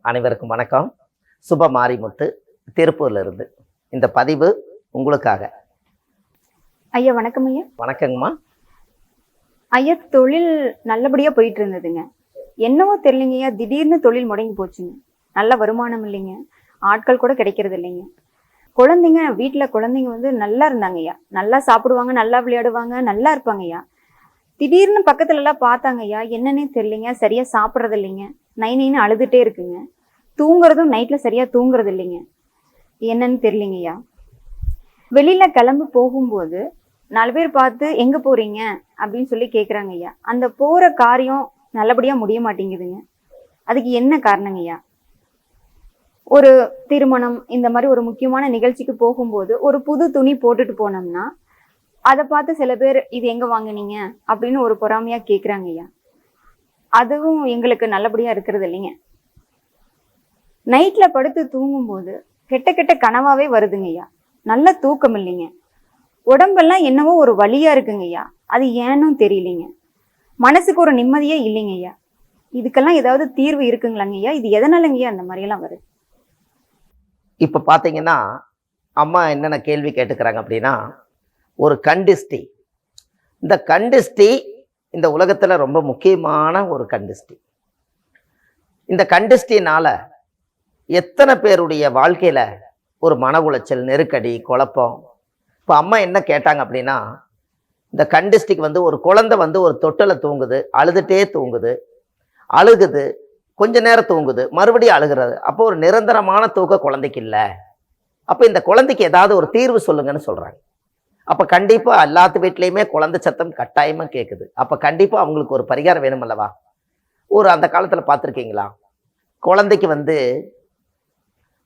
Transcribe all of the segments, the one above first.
அனைவருக்கும் வணக்கம். சுப மாரிமுத்து திருப்பூர்ல இருந்து இந்த பதிவு உங்களுக்காக. ஐயா வணக்கம் ஐயா. வணக்கங்கம்மா. ஐயா தொழில் நல்லபடியா போயிட்டு இருந்ததுங்க. என்னவோ தெரியலைங்கய்யா, திடீர்னு தொழில் முடங்கி போச்சுங்க. நல்ல வருமானம் இல்லைங்க, ஆட்கள் கூட கிடைக்கிறது இல்லைங்க. குழந்தைங்க வீட்டில் குழந்தைங்க நல்லா இருந்தாங்க ஐயா, நல்லா சாப்பிடுவாங்க, நல்லா விளையாடுவாங்க, நல்லா இருப்பாங்க ஐயா. திடீர்னு பக்கத்துல எல்லாம் பார்த்தாங்க ஐயா, என்னன்னே தெரியலைங்க, சரியா சாப்பிட்றது இல்லைங்க, நைன்னு அழுதுட்டே இருக்குங்க. தூங்குறதும் நைட்ல சரியா தூங்குறது இல்லைங்க, என்னன்னு தெரியலைங்க ஐயா. வெளியில கிளம்பி போகும்போது 4 பேர் பார்த்து எங்க போறீங்க அப்படின்னு சொல்லி கேட்குறாங்க ஐயா. அந்த போற காரியம் நல்லபடியா முடிய மாட்டேங்குதுங்க. அதுக்கு என்ன காரணங்க ஐயா? ஒரு திருமணம் இந்த மாதிரி ஒரு முக்கியமான நிகழ்ச்சிக்கு போகும்போது ஒரு புது துணி போட்டுட்டு போனோம்னா அதை பார்த்து சில பேர் இது எங்க வாங்குனீங்க அப்படின்னு ஒரு பொறாமையா கேட்குறாங்க ஐயா. அதுவும் எங்களுக்கு நல்லபடியா இருக்கிறது இல்லைங்க. நைட்ல படுத்து தூங்கும்போது கெட்ட கெட்ட கனவாவே வருதுங்க ஐயா. நல்ல தூக்கம் இல்லைங்க. உடம்பெல்லாம் என்னவோ ஒரு வலியா இருக்குங்க ஐயா. அது ஏன்னும் தெரியலைங்க. மனசுக்கு ஒரு நிம்மதியே இல்லைங்க ஐயா. இதுக்கெல்லாம் ஏதாவது தீர்வு இருக்குங்களாங்க ஐயா? இது எதனாலங்க ஐயா அந்த மாதிரியெல்லாம் வருது? இப்போ பார்த்தீங்கன்னா அம்மா என்னென்ன கேள்வி கேட்டுக்கிறாங்க அப்படின்னா, ஒரு கண்டிஸ்டி. இந்த கண்டிஸ்டி இந்த உலகத்தில் ரொம்ப முக்கியமான ஒரு கண்டிஸ்டி. இந்த கண்டிஸ்டினால எத்தனை பேருடைய வாழ்க்கையில் ஒரு மன உளைச்சல், நெருக்கடி, குழப்பம். இப்போ அம்மா என்ன கேட்டாங்க அப்படின்னா, இந்த கண்டிஸ்டிக்கு ஒரு குழந்தை ஒரு தொட்டில் தூங்குது, அழுதுகிட்டே தூங்குது, அழுகுது, கொஞ்ச நேரம் தூங்குது, மறுபடியும் அழுகிறது. அப்போ ஒரு நிரந்தரமான தூக்கம் குழந்தைக்கு இல்லை. அப்போ இந்த குழந்தைக்கு ஏதாவது ஒரு தீர்வு சொல்லுங்கன்னு சொல்கிறாங்க. அப்போ கண்டிப்பாக எல்லாத்து வீட்லேயுமே குழந்தை சத்தம் கட்டாயமாக கேட்குது. அப்போ கண்டிப்பாக அவங்களுக்கு ஒரு பரிகாரம் வேணும் அல்லவா? அந்த காலத்தில் பார்த்துருக்கீங்களா, குழந்தைக்கு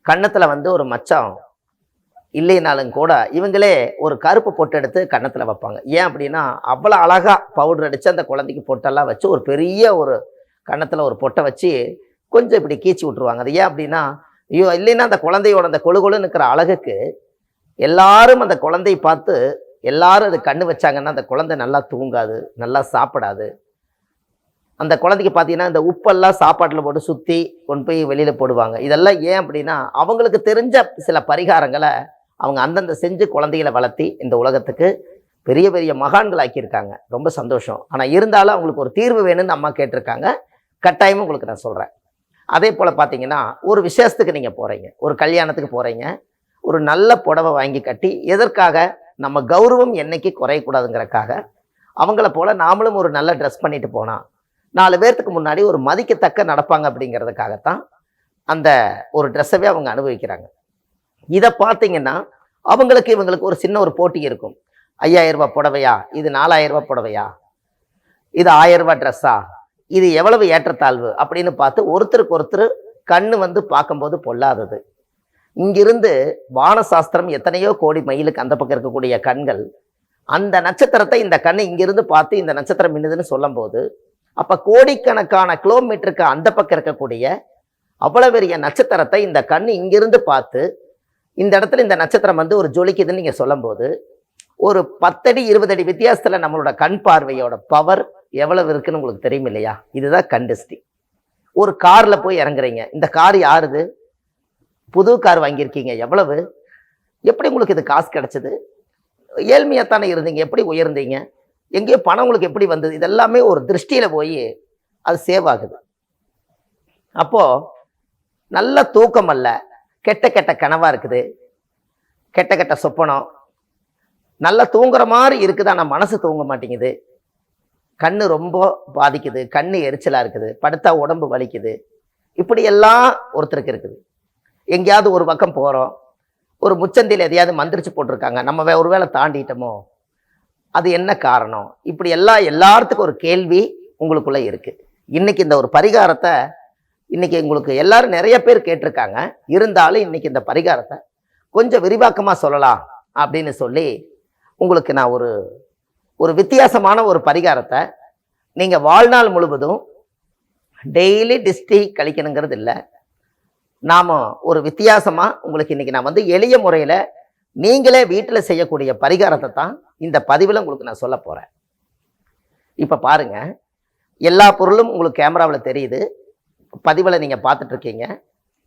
கன்னத்தில் ஒரு மச்சம் இல்லைனாலும் கூட இவங்களே ஒரு கருப்பு பொட்டு எடுத்து கன்னத்தில் வைப்பாங்க. ஏன் அப்படின்னா அவ்வளோ அழகாக பவுடர் அடித்து அந்த குழந்தைக்கு பொட்டெல்லாம் வச்சு ஒரு பெரிய ஒரு கன்னத்தில் ஒரு பொட்டை வச்சு கொஞ்சம் இப்படி கீச்சி விட்ருவாங்க. அது ஏன் அப்படின்னா, ஐயோ இல்லைன்னா அந்த குழந்தையோட அந்த கொழுகொழுன்னு இருக்கிற அழகுக்கு எல்லாரும் அந்த குழந்தையை பார்த்து எல்லாரும் அது கண்ணு வச்சாங்கன்னா அந்த குழந்தை நல்லா தூங்காது, நல்லா சாப்பிடாது. அந்த குழந்தைக்கு பார்த்தீங்கன்னா இந்த உப்பெல்லாம் சாப்பாட்டில் போட்டு சுற்றி கொண்டு போய் வெளியில் போடுவாங்க. இதெல்லாம் ஏன் அப்படின்னா அவங்களுக்கு தெரிஞ்ச சில பரிகாரங்களை அவங்க அந்தந்த செஞ்சு குழந்தைகளை வளர்த்தி இந்த உலகத்துக்கு பெரிய பெரிய மகான்கள் ஆக்கியிருக்காங்க. ரொம்ப சந்தோஷம். ஆனால் இருந்தாலும் அவங்களுக்கு ஒரு தீர்வு வேணும்னு அம்மா கேட்டிருக்காங்க. கட்டாயமும் உங்களுக்கு நான் சொல்கிறேன். அதே போல் பார்த்தீங்கன்னா ஒரு விசேஷத்துக்கு நீங்கள் போகிறீங்க, ஒரு கல்யாணத்துக்கு போகிறீங்க, ஒரு நல்ல புடவை வாங்கி கட்டி, எதற்காக? நம்ம கௌரவம் என்னைக்கு குறையக்கூடாதுங்கிறக்காக. அவங்கள போல் நாமளும் ஒரு நல்ல ட்ரெஸ் பண்ணிட்டு போனால் 4 பேர்த்துக்கு முன்னாடி ஒரு மதிக்கத்தக்க நடப்பாங்க அப்படிங்கிறதுக்காகத்தான் அந்த ஒரு ட்ரெஸ்ஸவே அவங்க அனுபவிக்கிறாங்க. இதை பார்த்தீங்கன்னா இவங்களுக்கு ஒரு சின்ன ஒரு போட்டி இருக்கும். 5000 ரூபாய் புடவையா, இது 4000 ரூபாய் புடவையா, இது 1000 ரூபாய் ட்ரெஸ்ஸா, இது எவ்வளவு ஏற்றத்தாழ்வு அப்படின்னு பார்த்து ஒருத்தருக்கு ஒருத்தர் கண்ணு பார்க்கும்போது பொல்லாதது. இங்கிருந்து வானசாஸ்திரம் எத்தனையோ கோடி மைலுக்கு அந்த பக்கம் இருக்கக்கூடிய கண்கள் அந்த நட்சத்திரத்தை இந்த கண்ணு இங்கிருந்து பார்த்து இந்த நட்சத்திரம் மின்னுதுன்னு சொல்லும் போது, அப்போ கோடிக்கணக்கான கிலோமீட்டருக்கு அந்த பக்கம் இருக்கக்கூடிய அவ்வளவு பெரிய நட்சத்திரத்தை இந்த கண்ணு இங்கிருந்து பார்த்து இந்த இடத்துல இந்த நட்சத்திரம் ஒரு ஜொலிக்குதுன்னு நீங்கள் சொல்லும் போது, ஒரு 10 அடி 20 அடி வித்தியாசத்தில் நம்மளோட கண் பார்வையோட பவர் எவ்வளவு இருக்குன்னு உங்களுக்கு தெரியும் இல்லையா? இதுதான் கண்டிஸ்டி. ஒரு காரில் போய் இறங்குறீங்க. இந்த கார் யாருது? புது கார் வாங்கியிருக்கீங்க. எவ்வளவு? எப்படி உங்களுக்கு இது காசு கிடைச்சது? ஏழ்மையாத்தானே இருந்தீங்க, எப்படி உயர்ந்தீங்க? எங்கேயோ பணம் உங்களுக்கு எப்படி வந்தது? இதெல்லாமே ஒரு திருஷ்டியில் போய் அது சேவ் ஆகுது. அப்போது நல்ல தூக்கம் அல்ல, கெட்ட கெட்ட கனவாக இருக்குது, கெட்ட கெட்ட சொப்பனம். நல்லா தூங்குற மாதிரி இருக்குது, ஆனால் மனசு தூங்க மாட்டேங்குது. கண்ணு ரொம்ப பாதிக்குது, கண்ணு எரிச்சலாக இருக்குது, படுத்தா உடம்பு வலிக்குது. இப்படியெல்லாம் ஒருத்தருக்கு இருக்குது. எங்கேயாவது ஒரு பக்கம் போகிறோம், ஒரு முச்சந்தியில் எதையாவது மந்திரிச்சு போட்டிருக்காங்க, நம்ம ஒரு வேளை தாண்டிட்டோமோ, அது என்ன காரணம்? இப்படி எல்லாத்துக்கும் ஒரு கேள்வி உங்களுக்குள்ளே இருக்குது. இன்றைக்கி இந்த ஒரு பரிகாரத்தை இன்றைக்கி உங்களுக்கு எல்லாரும் நிறைய பேர் கேட்டிருக்காங்க. இருந்தாலும் இன்றைக்கி இந்த பரிகாரத்தை கொஞ்சம் விரிவாக்கமாக சொல்லலாம் அப்படின்னு சொல்லி உங்களுக்கு நான் ஒரு வித்தியாசமான ஒரு பரிகாரத்தை, நீங்கள் வாழ்நாள் முழுவதும் டெய்லி டிஸ்டி கழிக்கணுங்கிறது இல்லை, நாம் ஒரு வித்தியாசமாக உங்களுக்கு இன்றைக்கி நான் எளிய முறையில் நீங்களே வீட்டில் செய்யக்கூடிய பரிகாரத்தை தான் இந்த பதிவில் உங்களுக்கு நான் சொல்ல போகிறேன். இப்போ பாருங்கள், எல்லா பொருளும் உங்களுக்கு கேமராவில் தெரியுது, பதிவில் நீங்கள் பார்த்துட்ருக்கீங்க.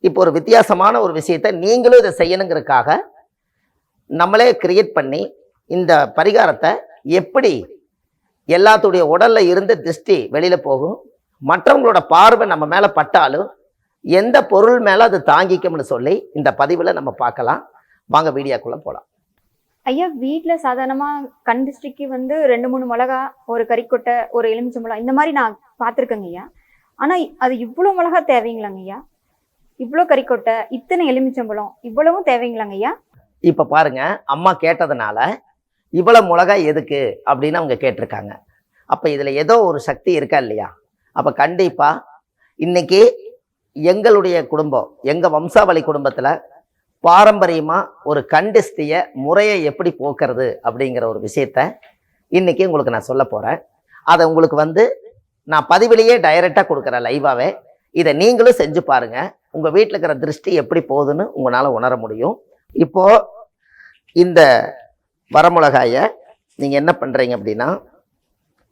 இப்போ ஒரு வித்தியாசமான ஒரு விஷயத்தை நீங்களும் இதை செய்யணுங்கிறதுக்காக நம்மளே கிரியேட் பண்ணி இந்த பரிகாரத்தை எப்படி எல்லாத்துடைய உடல்ல இருந்து திருஷ்டி வெளியில போகும், மற்றவங்களோட பார்வை நம்ம மேல பட்டாலும் எந்த பொருள் மேல அது தாங்கிக்கும்னு சொல்லி இந்த பதிவுல நம்ம பார்க்கலாம். வாங்க வீடியோக்குள்ள போலாம். ஐயா, வீட்ல சாதாரணமா கண் திருஷ்டிக்கு வந்து 2-3 மிளகா, ஒரு கறிக்கொட்டை, ஒரு எலுமிச்சம்பழம் இந்த மாதிரி நான் பார்த்துருக்கேங்க ஐயா. ஆனா அது இவ்வளவு மிளகா தேவைங்களாங்க ஐயா? இவ்வளவு கறிக்கொட்டை, இத்தனை எலுமிச்சம்பழம் இவ்வளவும் தேவைங்களாங்க ஐயா? இப்ப பாருங்க, அம்மா கேட்டதுனால இவ்வளவு மிளகாய் எதுக்கு அப்படின்னு அவங்க கேட்டிருக்காங்க. அப்ப இதுல ஏதோ ஒரு சக்தி இருக்கா இல்லையா? அப்ப கண்டிப்பா இன்னைக்கு எங்களுடைய குடும்பம், எங்க வம்சாவளி குடும்பத்துல பாரம்பரியமா ஒரு கண்டிஸ்டிய முறையை எப்படி போக்குறது அப்படிங்கிற ஒரு விஷயத்த இன்னைக்கு உங்களுக்கு நான் சொல்ல போறேன். அதை உங்களுக்கு வந்து நான் பதிவிலேயே டைரக்டா கொடுக்குறேன், லைவாவே. இதை நீங்களும் செஞ்சு பாருங்க. உங்க வீட்டில் இருக்கிற திருஷ்டி எப்படி போகுதுன்னு உங்களால உணர முடியும். இப்போ இந்த வரமிளகாயை நீங்க என்ன பண்றீங்க அப்படின்னா,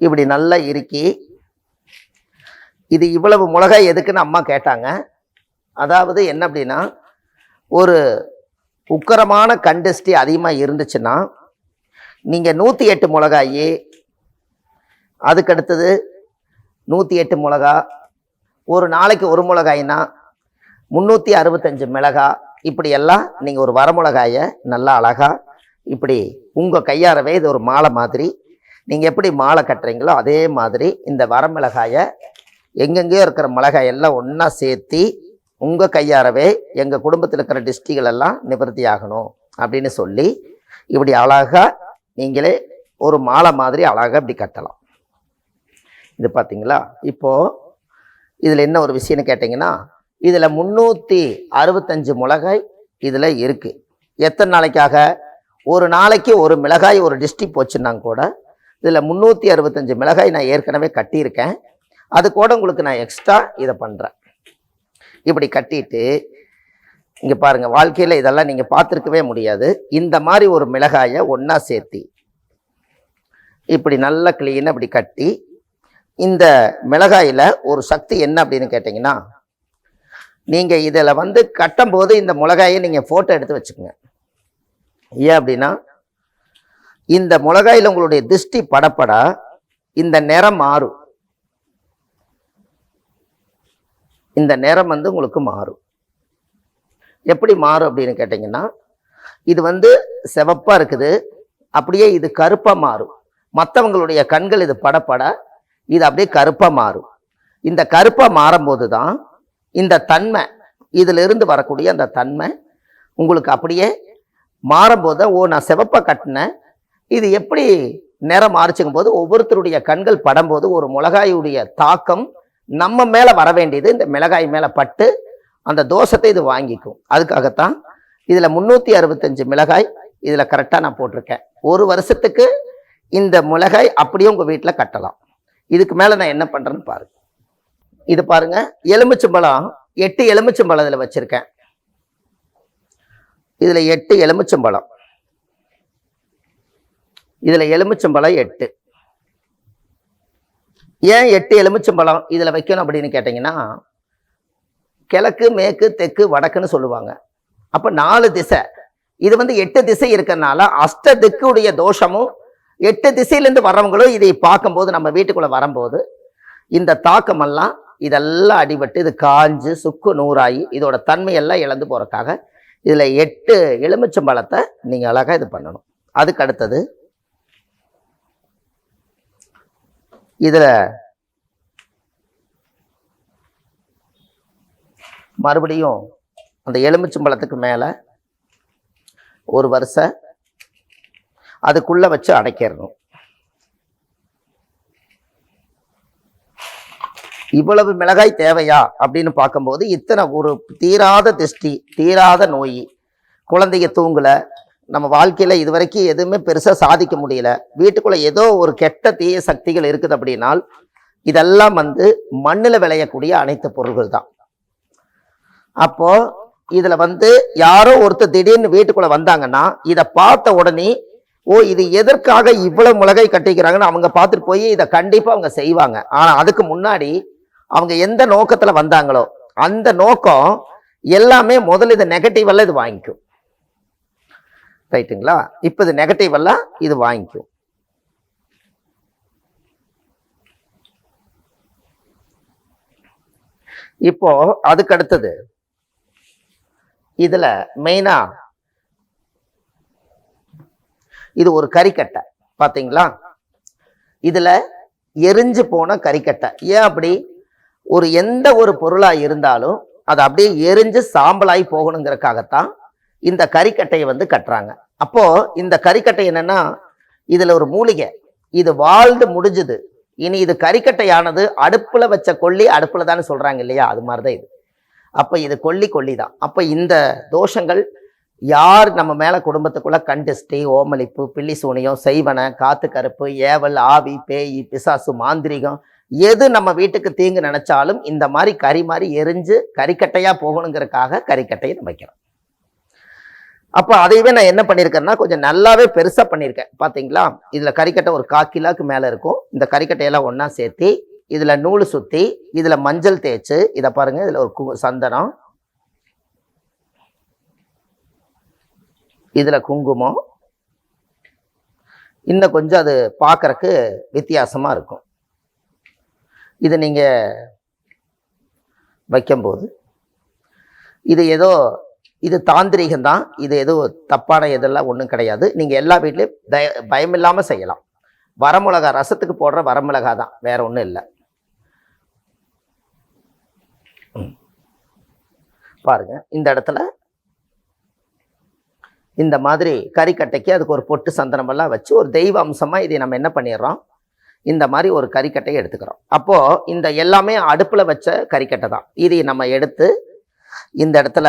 இப்படி நல்லா இறுக்கி, இது இவ்வளவு மிளகாய் எதுக்குன்னு அம்மா கேட்டாங்க. அதாவது என்ன அப்படின்னா, ஒரு உக்கரமான கண்டிஸ்டி அதிகமாக இருந்துச்சுன்னா நீங்கள் 108 மிளகாய், அதுக்கடுத்தது 108 மிளகா, ஒரு நாளைக்கு ஒரு மிளகாய்னா 365 மிளகா, இப்படியெல்லாம் நீங்கள் ஒரு வரமிளகாயை நல்லா அழகா இப்படி உங்கள் கையாரவே இது ஒரு மாலை மாதிரி நீங்கள் எப்படி மாலை கட்டுறீங்களோ அதே மாதிரி இந்த வரமிளகாயை எங்கெங்கேயோ இருக்கிற மிளகாய் எல்லாம் ஒன்றா சேர்த்தி உங்கள் கையாரவே எங்கள் குடும்பத்தில் இருக்கிற டிஸ்ட்ரிகள் எல்லாம் நிவர்த்தி ஆகணும் அப்படின்னு சொல்லி இப்படி அழகாக நீங்களே ஒரு மாலை மாதிரி அழகாக இப்படி கட்டலாம். இது பார்த்தீங்களா? இப்போது இதில் என்ன ஒரு விஷயம்னு கேட்டிங்கன்னா, இதில் 365 மிளகாய் இதில் இருக்குது. எத்தனை நாளைக்காக? ஒரு நாளைக்கு ஒரு மிளகாய் ஒரு டிஸ்ட்ரிக் போச்சுன்னா கூட இதில் 365 மிளகாய் நான் ஏற்கனவே கட்டியிருக்கேன். அது கூட உங்களுக்கு நான் எக்ஸ்ட்ரா இதை பண்ணுறேன். இப்படி கட்டிட்டு இங்கே பாருங்கள், வாழ்க்கையில் இதெல்லாம் நீங்கள் பார்த்துருக்கவே முடியாது. இந்த மாதிரி ஒரு மிளகாயை ஒன்றா சேர்த்தி இப்படி நல்லா கிளீனாக இப்படி கட்டி, இந்த மிளகாயில் ஒரு சக்தி என்ன அப்படின்னு கேட்டிங்கன்னா, நீங்கள் இதில் வந்து கட்டும்போது இந்த மிளகாயை நீங்கள் ஃபோட்டோ எடுத்து வச்சுக்கோங்க. ஏன் அப்படின்னா, இந்த மிளகாயில் உங்களுடைய திருஷ்டி படப்பட இந்த நிறம் மாறும். இந்த நிறம் வந்து உங்களுக்கு மாறும். எப்படி மாறும் அப்படின்னு கேட்டிங்கன்னா, இது வந்து சிவப்பாக இருக்குது, அப்படியே இது கருப்பாக மாறும். மற்றவங்களுடைய கண்கள் இது படப்பட இது அப்படியே கருப்பாக மாறும். இந்த கருப்பாக மாறும்போது தான் இந்த தன்மை, இதிலிருந்து வரக்கூடிய அந்த தன்மை உங்களுக்கு அப்படியே மாறும்போது, ஓ நான் சிவப்பாக கட்டினேன், இது எப்படி நிறம் மாறிச்சுக்கும் போது ஒவ்வொருத்தருடைய கண்கள் படும்போது ஒரு மிளகாயுடைய தாக்கம் நம்ம மேலே வர வேண்டியது இந்த மிளகாய் மேலே பட்டு அந்த தோஷத்தை இது வாங்கிக்கும். அதுக்காகத்தான் இதில் 365 மிளகாய் இதில் கரெக்டாக நான் போட்டிருக்கேன். ஒரு வருஷத்துக்கு இந்த மிளகாய் அப்படியே உங்கள் வீட்டில் கட்டலாம். இதுக்கு மேலே நான் என்ன பண்ணுறேன்னு பாருங்க. இது பாருங்க, எலுமிச்சம்பழம் 8 எலுமிச்சம்பழம் இதில் வச்சுருக்கேன். இதில் 8 எலுமிச்சம்பழம், இதில் எலுமிச்சம்பழம் 8. ஏன் 8 எலுமிச்சம்பழம் இதில் வைக்கணும் அப்படின்னு கேட்டிங்கன்னா, கிழக்கு மேற்கு தெற்கு வடக்குன்னு சொல்லுவாங்க. அப்போ 4 திசை, இது வந்து 8 திசை இருக்கிறதுனால அஷ்ட திக்குடைய தோஷமும் 8 திசையிலேருந்து வர்றவங்களும் இதை பார்க்கும்போது நம்ம வீட்டுக்குள்ளே வரும்போது இந்த தாக்கமெல்லாம் இதெல்லாம் அடிபட்டு இது காஞ்சு சுக்கு நூறாகி இதோட தன்மையெல்லாம் இழந்து போகிறதுக்காக இதில் 8 எலுமிச்சம்பழத்தை நீங்கள் அழகாக இது பண்ணணும். அதுக்கு அடுத்தது இதில் மறுபடியும் அந்த எலுமிச்சம்பழத்துக்கு மேலே ஒரு வரிசை அதுக்குள்ளே வச்சு அடைக்கிடணும். இவ்வளவு மிளகாய் தேவையா அப்படின்னு பார்க்கும்போது இத்தனை ஒரு தீராத திருஷ்டி, தீராத நோய், குழந்தைங்க தூங்கலை, நம்ம வாழ்க்கையில் இது வரைக்கும் எதுவுமே பெருசாக சாதிக்க முடியல, வீட்டுக்குள்ளே ஏதோ ஒரு கெட்ட தீய சக்திகள் இருக்குது அப்படின்னால் இதெல்லாம் வந்து மண்ணில் விளையக்கூடிய அனைத்து பொருள்கள் தான். அப்போ இதில் வந்து யாரோ ஒருத்தர் திடீர்னு வீட்டுக்குள்ளே வந்தாங்கன்னா இதை பார்த்த உடனே, ஓ இது எதற்காக இவ்வளவு மிளகாய் கட்டிக்கிறாங்கன்னு அவங்க பார்த்துட்டு போய் இதை கண்டிப்பாக அவங்க செய்வாங்க. ஆனால் அதுக்கு முன்னாடி அவங்க எந்த நோக்கத்தில் வந்தாங்களோ அந்த நோக்கம் எல்லாமே முதல்ல இது நெகட்டிவ் எல்லாம் இது வாங்கிக்கும். ரைட்டுங்களா? இப்போ இது நெகட்டிவ் எல்லாம் இது வாங்கிக்கும். இப்போ அதுக்கு அடுத்தது இதுல மெயினா இது ஒரு கறிக்கட்டை பாத்தீங்களா? இதுல எரிஞ்சு போன கறிக்கட்டை. ஏன் அப்படி? ஒரு எந்த ஒரு பொருளா இருந்தாலும் அது அப்படியே எரிஞ்சு சாம்பலாகி போகணுங்கிறதுக்காகத்தான் இந்த கறிக்கட்டையை வந்து கட்டுறாங்க. அப்போ இந்த கறிக்கட்டை என்னன்னா, இதுல ஒரு மூலிகை, இது வாழ்ந்து முடிஞ்சுது, இனி இது கறிக்கட்டையானது அடுப்புல வச்ச கொல்லி அடுப்புல தானே சொல்றாங்க இல்லையா? அது மாதிரிதான் இது. அப்ப இது கொல்லி தான். அப்ப இந்த தோஷங்கள் யார் நம்ம மேல குடும்பத்துக்குள்ள கண்டிஷ்டி, ஓமளிப்பு, பில்லி சூனியம், செய்வன, காத்து கருப்பு, ஏவல், ஆவி, பேய், பிசாசு, மாந்திரிகம், எது நம்ம வீட்டுக்கு தீங்கு நினைச்சாலும் இந்த மாதிரி கறி மாதிரி எரிஞ்சு கறிக்கட்டையா போகணுங்கிறதுக்காக கறிக்கட்டையை நம்ம வைக்கிறோம். அப்ப அதையவே நான் என்ன பண்ணியிருக்கேன்னா கொஞ்சம் நல்லாவே பெருசா பண்ணியிருக்கேன். பாத்தீங்களா? இதுல கறிக்கட்டை ஒரு 1/4 கிலோக்கு மேல இருக்கும். இந்த கறிக்கட்டையெல்லாம் ஒன்னா சேர்த்தி இதுல நூல் சுத்தி இதுல மஞ்சள் தேய்ச்சு, இதை பாருங்க, இதுல ஒரு சந்தனம், இதுல குங்குமம், இன்னும் கொஞ்சம் அது பார்க்கறக்கு வித்தியாசமா இருக்கும். இது நீங்க வைக்கும்போது இது இது தாந்திரிகம் தான். இது எதுவும் தப்பான இதெல்லாம் ஒன்றும் கிடையாது. நீங்க எல்லா வீட்லயும் பயமில்லாம செய்யலாம். வரமிளகா, ரசத்துக்கு போடுற வரமிளகா தான், வேற ஒன்றும் இல்லை. பாருங்க, இந்த இடத்துல இந்த மாதிரி கறிக்கட்டைக்கு அதுக்கு ஒரு பொட்டு சந்தனம் எல்லாம் வச்சு ஒரு தெய்வ அம்சமா இதை நம்ம என்ன பண்ணிடுறோம், இந்த மாதிரி ஒரு கறிக்கட்டையை எடுத்துக்கிறோம். அப்போ இந்த எல்லாமே அடுப்புல வச்ச கறிக்கட்டை தான். இதை நம்ம எடுத்து இந்த இடத்துல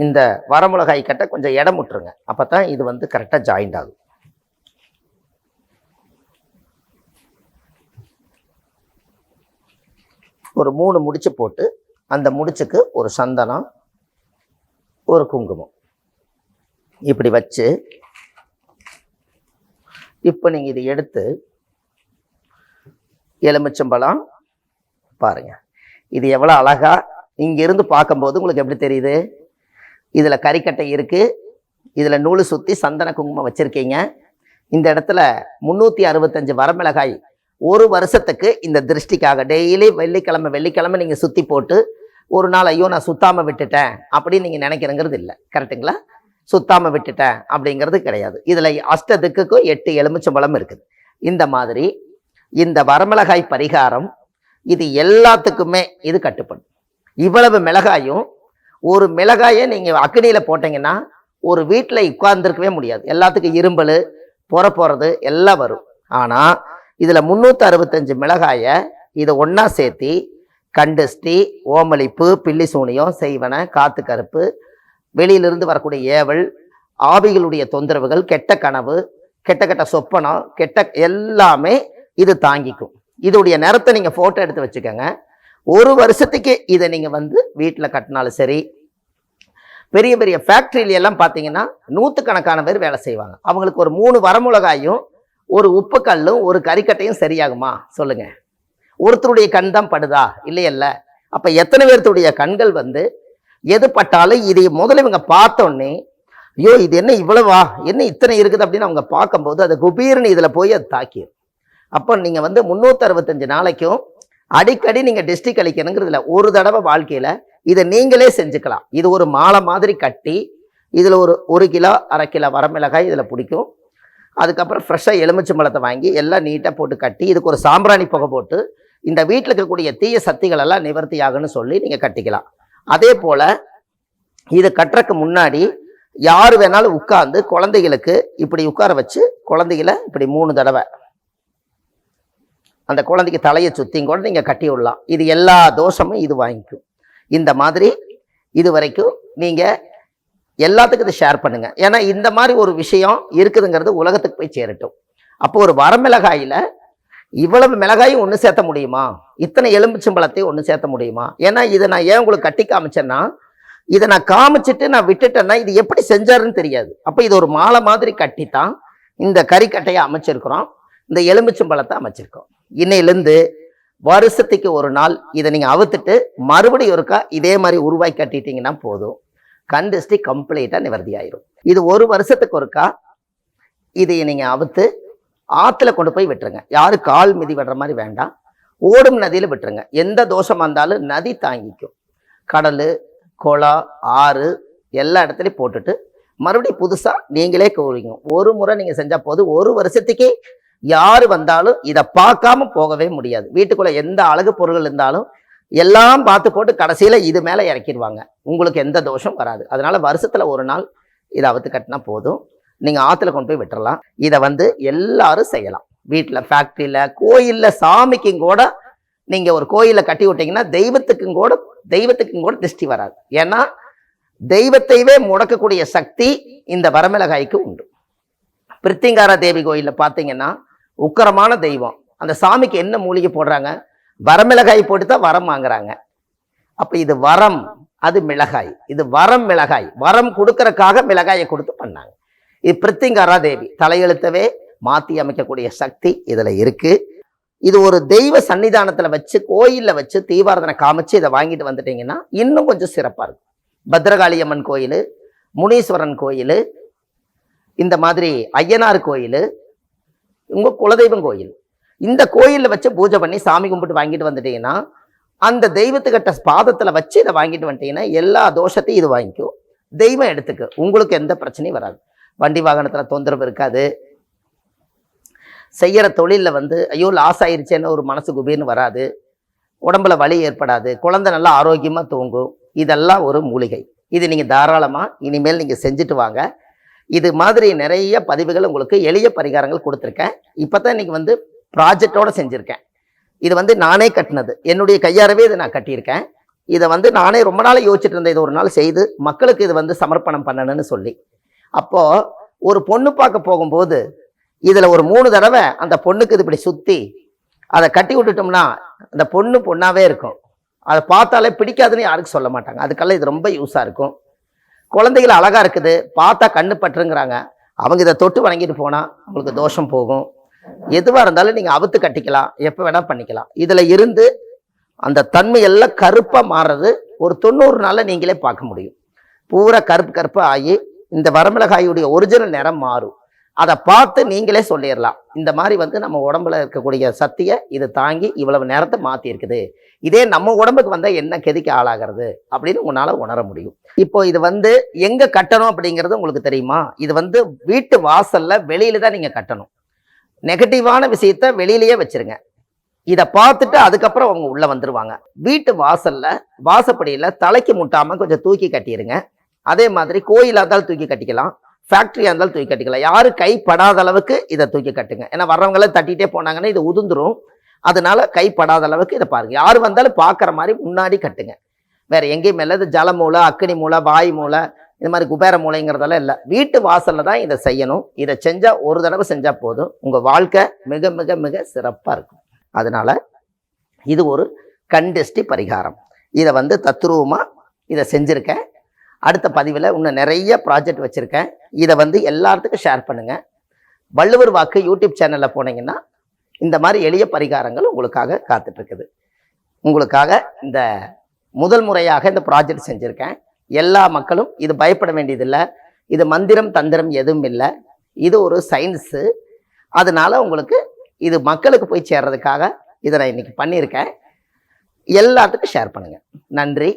இந்த வரமிளகாய் கட்டை கொஞ்சம் இடம் விட்டுருங்க. அப்பதான் இது வந்து கரெக்டா ஜாயிண்ட் ஆகும். ஒரு 3 முடிச்சு போட்டு அந்த முடிச்சுக்கு ஒரு சந்தனம், ஒரு குங்குமம் இப்படி வச்சு, இப்போ நீங்க இதை எடுத்து எலுமிச்சம்பழம் பாருங்க, இது எவ்வளவு அழகா இங்க இருந்து பார்க்கும்போது உங்களுக்கு எப்படி தெரியுது? இதுல கறிக்கட்டை இருக்கு, இதுல நூலு சுத்தி சந்தன குங்குமம் வச்சிருக்கீங்க. இந்த இடத்துல 365 வரமிளகாய் ஒரு வருஷத்துக்கு இந்த திருஷ்டிக்காக டெய்லி வெள்ளிக்கிழமை நீங்க சுத்தி போட்டு, ஒரு நாள் ஐயோ நான் சுத்தாம விட்டுட்டேன் அப்படின்னு நீங்க நினைக்கிறங்கிறது இல்லை. கரெக்டுங்களா? சுத்தாம விட்டுட்டேன் அப்படிங்கிறது கிடையாது. இதுல அஷ்ட திக்குக்கும் 8 எலுமிச்சம்பழம் இருக்குது. இந்த மாதிரி இந்த வரமிளகாய் பரிகாரம் இது எல்லாத்துக்குமே இது கட்டுப்படும். இவ்வளவு மிளகாயும், ஒரு மிளகாயை நீங்க அக்னியில போட்டீங்கன்னா ஒரு வீட்டுல உட்கார்ந்துருக்கவே முடியாது. எல்லாத்துக்கும் இரும்பல், போறது எல்லாம் வரும். ஆனா இதுல 365 மிளகாய இதை ஒன்னா சேர்த்தி கண்டிஷ்டி, ஓமளிப்பு, பில்லி சூனியம், செய்வன, காத்து கருப்பு, வெளியிலிருந்து வரக்கூடிய ஏவல், ஆவிகளுடைய தொந்தரவுகள், கெட்ட கனவு, கெட்ட சொப்பனம், எல்லாமே இது தாங்கிக்கும். இதோடைய நேரத்தை நீங்க போட்டோ எடுத்து வச்சுக்கோங்க. ஒரு வருஷத்துக்கு இதை நீங்க வந்து வீட்டில் கட்டினாலும் சரி, பெரிய பெரிய ஃபேக்டரியில எல்லாம் பார்த்தீங்கன்னா 100கணக்கான பேர் வேலை செய்வாங்க. அவங்களுக்கு ஒரு 3 வரமிளகாயும் ஒரு உப்பு கல்லும் ஒரு கறிக்கட்டையும் சரியாகுமா சொல்லுங்க? ஒருத்தருடைய கண் தான் படுதா? இல்லையல்ல. அப்ப எத்தனை பேர்த்துடைய கண்கள் வந்து எது பட்டாலும் இதை முதல்ல இவங்க பார்த்தோன்னே, ஐயோ இது என்ன இவ்வளவா, என்ன இத்தனை இருக்குது அப்படின்னு அவங்க பார்க்கும்போது அது குபீர்னு இதுல போய் அது தாக்கிடும். அப்போ நீங்க வந்து 365 நாளைக்கும் அடிக்கடி நீங்க டிஸ்டி கழிக்கணுங்கிறதுல ஒரு தடவை வாழ்க்கையில இதை நீங்களே செஞ்சுக்கலாம். இது ஒரு மாலை மாதிரி கட்டி இதுல ஒரு 1 கிலோ 1/2 கிலோ வரமிளகாய் இதுல பிடிக்கும். அதுக்கப்புறம் ஃப்ரெஷ்ஷாக எலுமிச்சம்பழத்தை வாங்கி எல்லாம் நீட்டாக போட்டு கட்டி இதுக்கு ஒரு சாம்பிராணி புகை போட்டு இந்த வீட்டில் இருக்கக்கூடிய தீய சக்திகள் எல்லாம் நிவர்த்தி ஆகுன்னு சொல்லி நீங்கள் கட்டிக்கலாம். அதே போல் இது கட்டுறதுக்கு முன்னாடி யார் வேணாலும் உட்கார்ந்து குழந்தைகளுக்கு இப்படி உட்கார வச்சு குழந்தைகளை இப்படி 3 தடவை அந்த குழந்தைக்கு தலையை சுத்தியும் கூட நீங்கள் கட்டி விடலாம். இது எல்லா தோஷமும் இது வாங்கிக்கும். இந்த மாதிரி இது வரைக்கும் நீங்கள் எல்லாத்துக்கும் இதை ஷேர் பண்ணுங்க. ஏன்னா இந்த மாதிரி ஒரு விஷயம் இருக்குதுங்கிறது உலகத்துக்கு போய் சேரட்டும். அப்போ ஒரு வரமிளகாயில இவ்வளவு மிளகாயும் ஒன்று சேர்த்த முடியுமா? இத்தனை எலுமிச்சம்பழத்தையும் ஒன்று சேர்த்த முடியுமா? ஏன்னா இதை நான் ஏன் உங்களுக்கு கட்டி காமிச்சேன்னா, இதை நான் காமிச்சிட்டு நான் விட்டுட்டேன்னா இது எப்படி செஞ்சாருன்னு தெரியாது. அப்போ இது ஒரு மாலை மாதிரி கட்டித்தான் இந்த கறிக்கட்டையை அமைச்சிருக்கிறோம், இந்த எலுமிச்சம்பழத்தை அமைச்சிருக்கோம். இன்னையிலேருந்து வருஷத்துக்கு ஒரு நாள் இதை நீங்கள் அவுத்துட்டு மறுபடியும் ஒருக்கா இதே மாதிரி உருவாக்கி கட்டிட்டீங்கன்னா போதும், கண் திருஷ்டி கம்ப்ளீட்டாக நிவர்த்தி ஆயிரும். இது ஒரு வருஷத்துக்கு ஒருக்கா இதை நீங்கள் அவுத்து ஆற்றுல கொண்டு போய் விட்டுருங்க. யாரும் கால் மிதி விடுற மாதிரி வேண்டாம், ஓடும் நதியில் விட்டுருங்க. எந்த தோஷம் வந்தாலும் நதி தாங்கிக்கும். கடல், குளம், ஆறு எல்லா இடத்துலையும் போட்டுட்டு மறுபடியும் புதுசாக நீங்களே கோரிங்க. ஒரு முறை நீங்கள் செஞ்சால் போதும். ஒரு வருஷத்துக்கே யார் வந்தாலும் இதை பார்க்காம போகவே முடியாது. வீட்டுக்குள்ளே எந்த அழகு பொருள்கள் இருந்தாலும் எல்லாம் பார்த்து போட்டு கடைசியில் இது மேலே இறக்கிடுவாங்க. உங்களுக்கு எந்த தோஷம் வராது. அதனால வருஷத்தில் ஒரு நாள் இதை அவுத்து கட்டினா போதும், நீங்கள் ஆற்றுல கொண்டு போய் விட்டுறலாம். இதை எல்லாரும் செய்யலாம். வீட்டில், ஃபேக்ட்ரியில், கோயிலில், சாமிக்கும் கூட நீங்கள் ஒரு கோயிலில் கட்டி விட்டீங்கன்னா தெய்வத்துக்கும் கூட திருஷ்டி வராது. ஏன்னா தெய்வத்தையே முடக்கக்கூடிய சக்தி இந்த வரமிளகாய்க்கு உண்டு. பிரித்திங்காரா தேவி கோயிலில் பார்த்தீங்கன்னா உக்கரமான தெய்வம். அந்த சாமிக்கு என்ன மூலிகை போடுறாங்க? வரமிளகாய் போட்டு தான் வரம் வாங்குறாங்க. அப்போ இது வரம், அது மிளகாய். இது வரம் மிளகாய். வரம் கொடுக்கறக்காக மிளகாயை கொடுத்து பண்ணாங்க. இது பிரித்திங்காரா தேவி தலையெழுத்தவே மாற்றி அமைக்கக்கூடிய சக்தி இதில் இருக்கு. இது ஒரு தெய்வ சன்னிதானத்தில் வச்சு, கோயிலில் வச்சு தீபாரதனை காமிச்சு இதை வாங்கிட்டு வந்துட்டீங்கன்னா இன்னும் கொஞ்சம் சிறப்பாக இருக்கும். பத்ரகாளி அம்மன் கோயில், முனீஸ்வரன் கோயில், இந்த மாதிரி ஐயனார் கோயில், உங்கள் குலதெய்வம் கோயில், இந்த கோயிலில் வச்சு பூஜை பண்ணி சாமி கும்பிட்டு வாங்கிட்டு வந்துட்டீங்கன்னா, அந்த தெய்வத்துக்கிட்ட பாதத்தில் வச்சு இதை வாங்கிட்டு வந்துட்டீங்கன்னா எல்லா தோஷத்தையும் இது வாங்கிக்கும். தெய்வம் எடுத்துக்கு, உங்களுக்கு எந்த பிரச்சனையும் வராது. வண்டி வாகனத்தில் தொந்தரவு இருக்காது. செய்கிற தொழிலில் ஐயோ லாஸ் ஆயிடுச்சேன்னு ஒரு மனசு குபீர்னு வராது. உடம்புல வலி ஏற்படாது. குழந்தை நல்லா ஆரோக்கியமாக தூங்கும். இதெல்லாம் ஒரு மூலிகை. இது நீங்கள் தாராளமாக இனிமேல் நீங்கள் செஞ்சுட்டு வாங்க. இது மாதிரி நிறைய பதிவுகள் உங்களுக்கு எளிய பரிகாரங்கள் கொடுத்துருக்கேன். இப்போ தான் இன்றைக்கி ப்ராஜெக்டோடு செஞ்சுருக்கேன். இது நானே கட்டினது, என்னுடைய கையாரவே இதை நான் கட்டியிருக்கேன். இதை நானே ரொம்ப நாள் யோசிச்சுட்டு இருந்தேன், இது ஒரு நாள் செய்து மக்களுக்கு இது சமர்ப்பணம் பண்ணணும்னு சொல்லி. அப்போது ஒரு பொண்ணு பார்க்க போகும்போது இதில் ஒரு 3 தடவை அந்த பொண்ணுக்கு இது இப்படி சுற்றி அதை கட்டி விட்டுட்டோம்னா அந்த பொண்ணு பொண்ணாகவே இருக்கும். அதை பார்த்தாலே பிடிக்காதுன்னு யாருக்கும் சொல்ல மாட்டாங்க. அதுக்கெல்லாம் இது ரொம்ப யூஸாக இருக்கும். குழந்தைகள் அழகாக இருக்குது, பார்த்தா கண்ணு பற்றுங்கிறாங்க, அவங்க இதை தொட்டு வணங்கிட்டு போனால் அவங்களுக்கு தோஷம் போகும். எதுவாக இருந்தாலும் நீங்கள் அவுத்து கட்டிக்கலாம், எப்போ வேணால் பண்ணிக்கலாம். இதில் இருந்து அந்த தன்மை எல்லாம் கருப்பாக மாறுறது ஒரு 90 நாளில் நீங்களே பார்க்க முடியும். பூரா கருப்பாக ஆகி இந்த வரமிளகாயுடைய ஒரிஜினல் நிறம் மாறும். அதை பார்த்து நீங்களே சொல்லிடலாம், இந்த மாதிரி நம்ம உடம்புல இருக்கக்கூடிய சக்தியை இது தாங்கி இவ்வளவு நேரத்தை மாற்றி இருக்குது, இதே நம்ம உடம்புக்கு வந்தால் என்ன கெதிக்கு ஆளாகிறது அப்படின்னு உங்களால் உணர முடியும். இப்போ இது எங்கே கட்டணும் அப்படிங்கிறது உங்களுக்கு தெரியுமா? இது வீட்டு வாசல்ல வெளியில தான் நீங்கள் கட்டணும். நெகட்டிவான விஷயத்த வெளியிலேயே வச்சிருங்க. இதை பார்த்துட்டு அதுக்கப்புறம் அவங்க உள்ளே வந்துடுவாங்க. வீட்டு வாசல்ல வாசப்படியில் தலைக்கு முட்டாமல் கொஞ்சம் தூக்கி கட்டிடுங்க. அதே மாதிரி கோயிலாக இருந்தாலும் தூக்கி கட்டிக்கலாம், ஃபேக்ட்ரியாக இருந்தாலும் தூக்கி கட்டிக்கலாம். யாரும் கைப்படாத அளவுக்கு இதை தூக்கி கட்டுங்க. ஏன்னா வர்றவங்கள தட்டிகிட்டே போனாங்கன்னா இது உதிர்ந்துரும். அதனால கைப்படாத அளவுக்கு இதை பாருங்கள். யார் வந்தாலும் பார்க்குற மாதிரி முன்னாடி கட்டுங்க. வேறு எங்கேயும் இல்லை. இது ஜல மூலை, அக்கினி மூலை, வாய் மூலை, இந்த மாதிரி குபேர மூலைங்கிறதெல்லாம் இல்லை. வீட்டு வாசலில் தான் இதை செய்யணும். இதை செஞ்சால் ஒரு தடவை செஞ்சால் போதும், உங்கள் வாழ்க்கை மிக மிக மிக சிறப்பாக இருக்கும். அதனால் இது ஒரு கண்டிஷ்டி பரிகாரம். இதை தத்ரூபமாக இதை செஞ்சுருக்கேன். அடுத்த பதிவில் இன்னும் நிறைய ப்ராஜெக்ட் வச்சுருக்கேன். இதை எல்லாத்துக்கும் ஷேர் பண்ணுங்கள். வள்ளுவர் வாக்கு யூடியூப் சேனலில் போனீங்கன்னா இந்த மாதிரி எளிய பரிகாரங்கள் உங்களுக்காக காத்துட்ருக்குது. உங்களுக்காக இந்த முதல் முறையாக இந்த ப்ராஜெக்ட் செஞ்சுருக்கேன். எல்லா மக்களும் இது பயப்பட வேண்டியதில்லை. இது மந்திரம் தந்திரம் எதுவும் இல்லை, இது ஒரு சயின்ஸு. அதனால உங்களுக்கு இது மக்களுக்கு போய் சேர்றதுக்காக இதை நான் இன்னைக்கு பண்ணியிருக்கேன். எல்லாத்துக்கும் ஷேர் பண்ணுங்கள். நன்றி,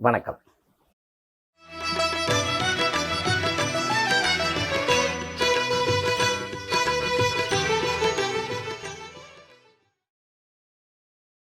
வணக்கம்.